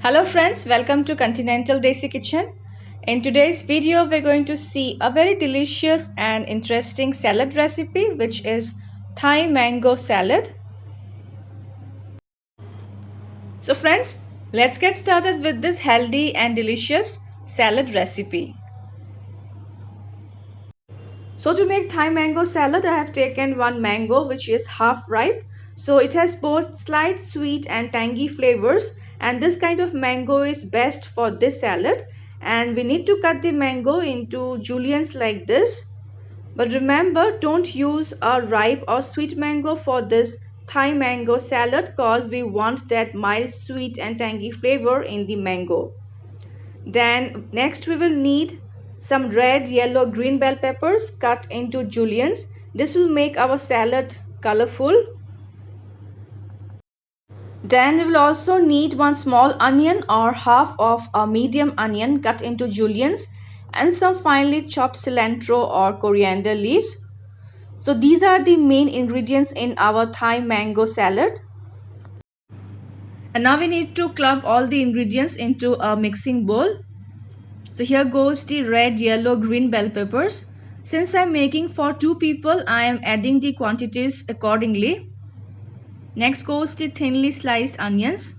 Hello friends, welcome to Continental Desi Kitchen. In today's video, we're going to see a very delicious and interesting salad recipe, which is Thai mango salad. So friends, let's get started with this healthy and delicious salad recipe. So to make Thai mango salad, I have taken one mango which is half ripe. So it has both slight sweet and tangy flavors, and this kind of mango is best for this salad. And we need to cut the mango into juliennes like this. But remember, don't use a ripe or sweet mango for this Thai mango salad cause we want that mild sweet and tangy flavor in the mango. Then next we will need some red, yellow, green bell peppers cut into juliennes. This will make our salad colorful. Then we will also need one small onion or half of a medium onion cut into juliennes and some finely chopped cilantro or coriander leaves. So these are the main ingredients in our Thai mango salad. And now we need to clump all the ingredients into a mixing bowl. So here goes the red, yellow, green bell peppers. Since I'm making for 2 people, I am adding the quantities accordingly. Next goes the thinly sliced onions.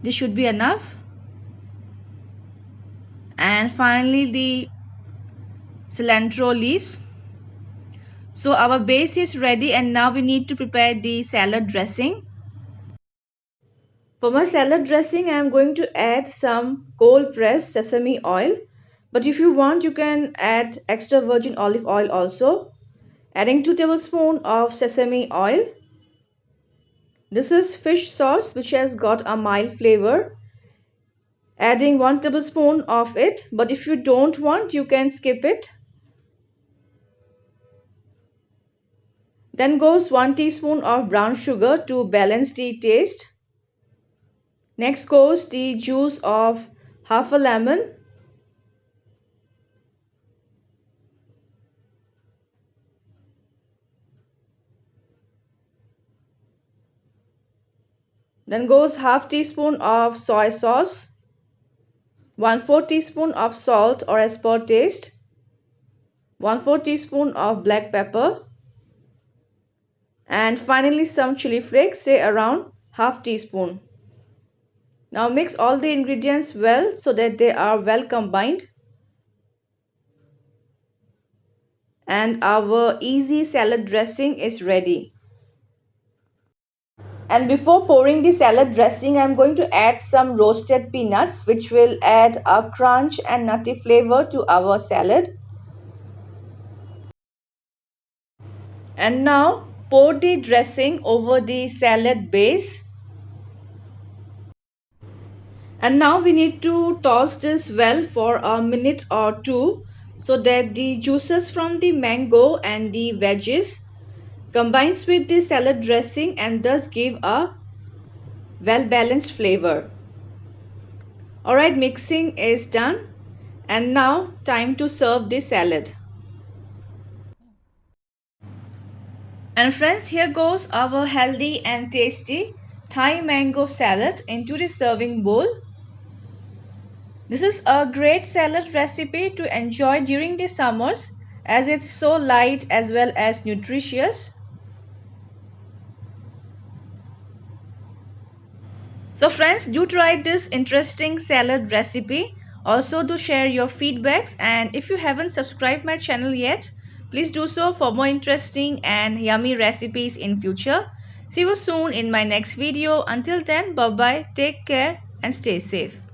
This should be enough. And finally the cilantro leaves. So our base is ready and now we need to prepare the salad dressing. For my salad dressing, I am going to add some cold pressed sesame oil. But if you want, you can add extra virgin olive oil also. Adding 2 tablespoons of sesame oil. This is fish sauce which has got a mild flavor. Adding 1 tablespoon of it, but if you don't want, you can skip it. Then goes 1 teaspoon of brown sugar to balance the taste. Next goes the juice of half a lemon. Then goes half teaspoon of soy sauce. 1/4 teaspoon of salt or as per taste. 1/4 teaspoon of black pepper. And finally some chili flakes, say around half teaspoon. Now mix all the ingredients well so that they are well combined. And our easy salad dressing is ready. And before pouring the salad dressing, I am going to add some roasted peanuts which will add a crunch and nutty flavor to our salad. And now pour the dressing over the salad base. And now we need to toss this well for a minute or 2 so that the juices from the mango and the veggies combines with the salad dressing and thus give a well balanced flavor. Alright, mixing is done and now time to serve the salad. And friends, here goes our healthy and tasty Thai mango salad into the serving bowl. This is a great salad recipe to enjoy during the summers as it's so light as well as nutritious. So friends, do try this interesting salad recipe. Also do share your feedbacks, and if you haven't subscribed my channel yet, please do so for more interesting and yummy recipes in future. See you soon in my next video. Until then, bye bye, take care and stay safe.